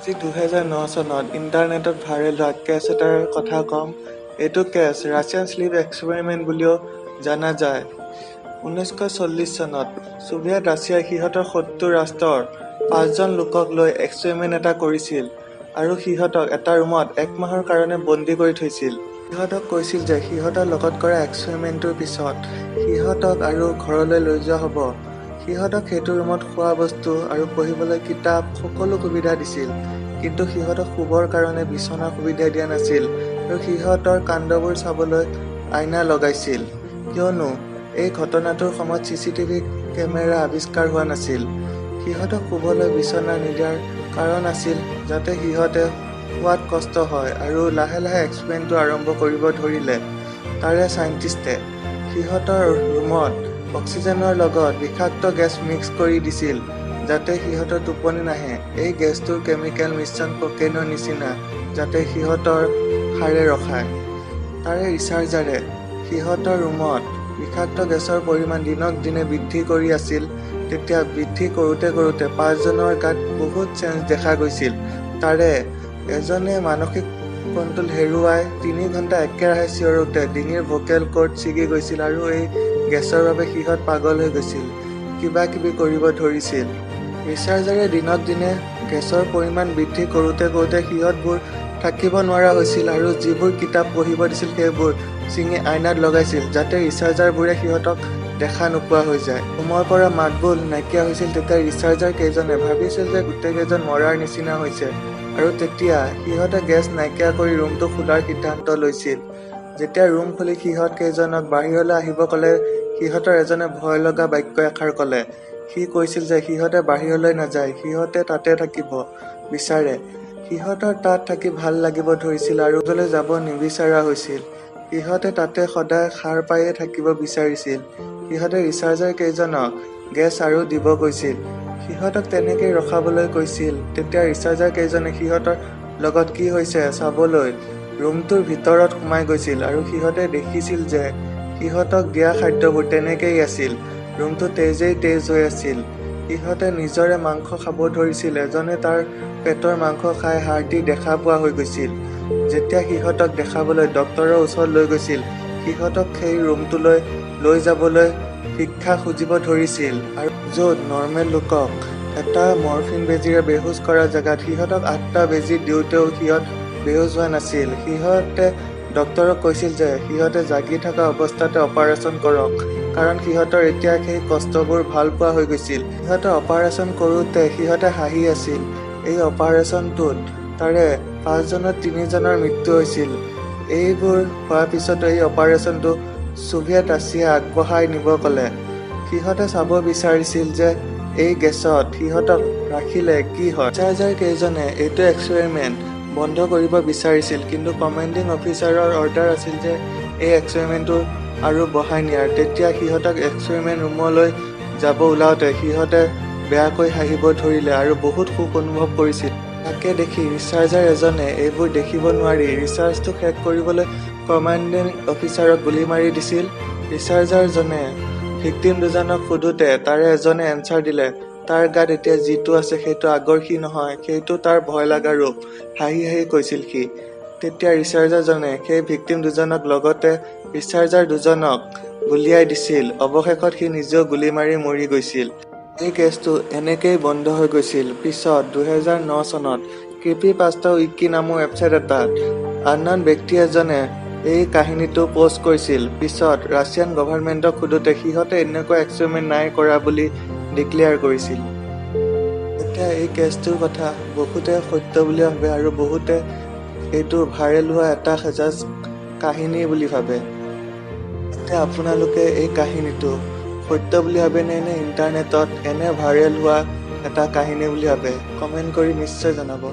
আজি 2009 চনত ইণ্টাৰনেটত ভাইৰেল হোৱা কেছ এটাৰ কথা কম। এইটো কেছ ৰাছিয়ান স্লিপ এক্সপেৰিমেণ্ট বুলিও জনা যায়। 1940 চনত ছোভিয়েট ৰাছিয়াই সিহঁতৰ শত্ৰু ৰাষ্ট্ৰৰ 5জন লোকক লৈ এক্সপেৰিমেণ্ট এটা কৰিছিল আৰু সিহঁতক এটা ৰুমত 1 মাহৰ কাৰণে বন্দী কৰি থৈছিল। সিহঁতক কৈছিল যে সিহঁতৰ লগত কৰা এক্সপেৰিমেণ্টটোৰ পিছত সিহঁতক আৰু ঘৰলৈ লৈ যোৱা হ'ব। সিহঁতক সেইটো ৰুমত খোৱা বস্তু আৰু পঢ়িবলৈ কিতাপ সকলো সুবিধা দিছিল, কিন্তু সিহঁতক শুবৰ কাৰণে বিচনাৰ সুবিধা দিয়া নাছিল আৰু সিহঁতৰ কাণ্ডবোৰ চাবলৈ আইনা লগাইছিল, কিয়নো এই ঘটনাটোৰ সময়ত চিচিটিভি কেমেৰা আৱিষ্কাৰ হোৱা নাছিল। সিহঁতক শুবলৈ বিচনা নিদিয়াৰ কাৰণ আছিল যাতে সিহঁতে শুৱাত কষ্ট হয় আৰু লাহে লাহে এক্সপেৰিমেণ্টটো আৰম্ভ কৰিব ধৰিলে তাৰে চাইণ্টিষ্টে সিহঁতৰ ৰুমত অক্সিজেনৰ লগত বিষাক্ত গেছ মিক্স কৰি দিছিল যাতে সিহঁতৰ টোপনি নাহে। এই গেছটোৰ কেমিকেল মিশ্ৰণ কোকেইনৰ নিচিনা যাতে সিহঁতৰ সাৰে ৰখায়। তাৰে ৰিচাৰ্চাৰে সিহঁতৰ ৰুমত বিষাক্ত গেছৰ পৰিমাণ দিনক দিনে বৃদ্ধি কৰি আছিল। তেতিয়া বৃদ্ধি কৰোঁতে কৰোঁতে 5জনৰ গাত বহুত চেঞ্জ দেখা গৈছিল। তাৰে এজনে মানসিক কণ্ট্ৰল হেৰুৱাই 3 ঘণ্টা একেৰাহে চিঞৰোতে ডিঙিৰ ভোকেল কৰ্ড ছিগি গৈছিল আৰু এই গেছৰ বাবে সিহঁত পাগল হৈ গৈছিল, কিবা কিবি কৰিব ধৰিছিল। ৰিচাৰ্চাৰে দিনক দিনে গেছৰ পৰিমাণ বৃদ্ধি কৰোঁতে কৰোঁতে সিহঁতবোৰ থাকিব নোৱাৰা হৈছিল আৰু যিবোৰ কিতাপ পঢ়িব দিছিল সেইবোৰ ছিঙি আইনাত লগাইছিল যাতে ৰিচাৰ্চাৰবোৰে সিহঁতক দেখা নোপোৱা হৈ যায়। ৰুমৰ পৰা মাতবোল নাইকিয়া হৈছিল। তেতিয়া ৰিচাৰ্চাৰ কেইজনে ভাবিছিল যে গোটেইকেইজন মৰাৰ নিচিনা হৈছে আৰু তেতিয়া সিহঁতে গেছ নাইকিয়া কৰি ৰুমটো খোলাৰ সিদ্ধান্ত লৈছিল। যেতিয়া ৰুম খুলি সিহঁত কেইজনক বাহিৰলৈ আহিব ক'লে সিহঁতৰ এজনে ভয় লগা বাক্য এষাৰ ক'লে। সি কৈছিল যে সিহঁতে বাহিৰলৈ নাযায়, সিহঁতে তাতে থাকিব বিচাৰে। সিহঁতৰ তাত থাকি ভাল লাগিব ধৰিছিল আৰু যলৈ যাব নিবিচৰা হৈছিল। সিহঁতে তাতে সদায় সাৰ পায়ে থাকিব বিচাৰিছিল। সিহঁতে ৰিচাৰ্চাৰ কেইজনক গেছ আৰু দিব কৈছিল। সিহঁতক তেনেকেই ৰখাবলৈ কৈছিল। তেতিয়া ৰিচাৰ্চাৰ কেইজনে সিহঁতৰ লগত কি হৈছে চাবলৈ ৰুমটোৰ ভিতৰত সোমাই গৈছিল আৰু সিহঁতে দেখিছিল যে সিহঁতক দিয়া খাদ্যবোৰ তেনেকেই আছিল। ৰুমটো তেজেই তেজ হৈ আছিল। সিহঁতে নিজৰে মাংস খাব ধৰিছিল। এজনে তাৰ পেটৰ মাংস খাই হাড়দি দেখা পোৱা হৈ গৈছিল। যেতিয়া সিহঁতক দেখাবলৈ ডক্তৰৰ ওচৰত লৈ গৈছিল, সিহঁতক সেই ৰুমটোলৈ লৈ যাবলৈ ভিক্ষা খুজিব ধৰিছিল আৰু য'ত নৰ্মেল লোকক এটা মৰফিন বেজীৰে বেহুচ কৰা জেগাত সিহঁতক 8টা বেজী দিওঁতেও সিহঁত বেহুচ হোৱা নাছিল। সিহঁতে ডক্তৰক কৈছিল যে সিহঁতে জাগি থকা অৱস্থাতে অপাৰেশ্যন কৰক, কাৰণ সিহঁতৰ এতিয়া সেই কষ্টবোৰ ভাল পোৱা হৈ গৈছিল। সিহঁতে অপাৰেশ্যন কৰোঁতে সিহঁতে হাঁহি আছিল। এই অপাৰেশ্যনটোত তাৰে 5জনৰ 3জনৰ মৃত্যু হৈছিল। এইবোৰ হোৱাৰ পিছতো এই অপাৰেশ্যনটো ছোভিয়েট ৰাছিয়াই আগবঢ়াই নিব ক'লে। সিহঁতে চাব বিচাৰিছিল যে এই গেছত সিহঁতক ৰাখিলে কি হয়। ৰিচাৰ্চাৰ কেইজনে এইটো এক্সপেৰিমেণ্ট বন্ধ কৰিব বিচাৰিছিল, কিন্তু কমাণ্ডিং অফিচাৰৰ অৰ্ডাৰ আছিল যে এই এক্সপেৰিমেণ্টটো আৰু বঢ়াই নিয়াৰ। তেতিয়া সিহঁতক এক্সপেৰিমেণ্ট ৰুমলৈ যাব ওলাওঁতে সিহঁতে বেয়াকৈ হাঁহিব ধৰিলে আৰু বহুত সুখ অনুভৱ কৰিছিল। তাকে দেখি ৰিচাৰ্চাৰ এজনে এইবোৰ দেখিব নোৱাৰি ৰিচাৰ্চটো শেষ কৰিবলৈ কমাণ্ডিং অফিচাৰক গুলী মাৰি দিছিল। ৰিচাৰ্চাৰজনে ভিক্টিম 2জনক সোধোতে তাৰে এজনে এনচাৰ দিলে তাৰ গাত এতিয়া যিটো আছে সেইটো আগৰ সি নহয়, সেইটো তাৰ ভয় লগা ৰূপ, হাঁহি হাঁহি কৈছিল সি। তেতিয়া ৰিচাৰ্চাৰজনে সেই ভিক্টিম 2জনক লগতে ৰিচাৰ্চাৰ 2জনক গুলীয়াই দিছিল। অৱশেষত সি নিজেও গুলী মাৰি মৰি গৈছিল। এই কেছটো এনেকেই বন্ধ হৈ গৈছিল। পিছত 2009 চনত ক্ৰিপিপাষ্টা উইকি নামৰ ৱেবছাইট এটাত আনন'ন ব্যক্তি এজনে এই কাহিনীটো পোষ্ট কৰিছিল। পিছত ৰাছিয়ান গভৰ্ণমেণ্টক সোধোতে সিহঁতে এনেকুৱা এক্সপেৰিমেণ্ট নাই কৰা বুলি ডিক্লেয়াৰ কৰিছিল। এতিয়া এই কেছটোৰ কথা বহুতে সত্য বুলি ভাবে আৰু বহুতে এইটো ভাইৰেল হোৱা এটা জাষ্ট কাহিনী বুলি ভাবে। এতিয়া আপোনালোকে এই কাহিনীটো সত্য বুলি ভাবে নে ইণ্টাৰনেটত এনে ভাইৰেল হোৱা এটা কাহিনী বুলি ভাবে? কমেণ্ট কৰি নিশ্চয় জনাব।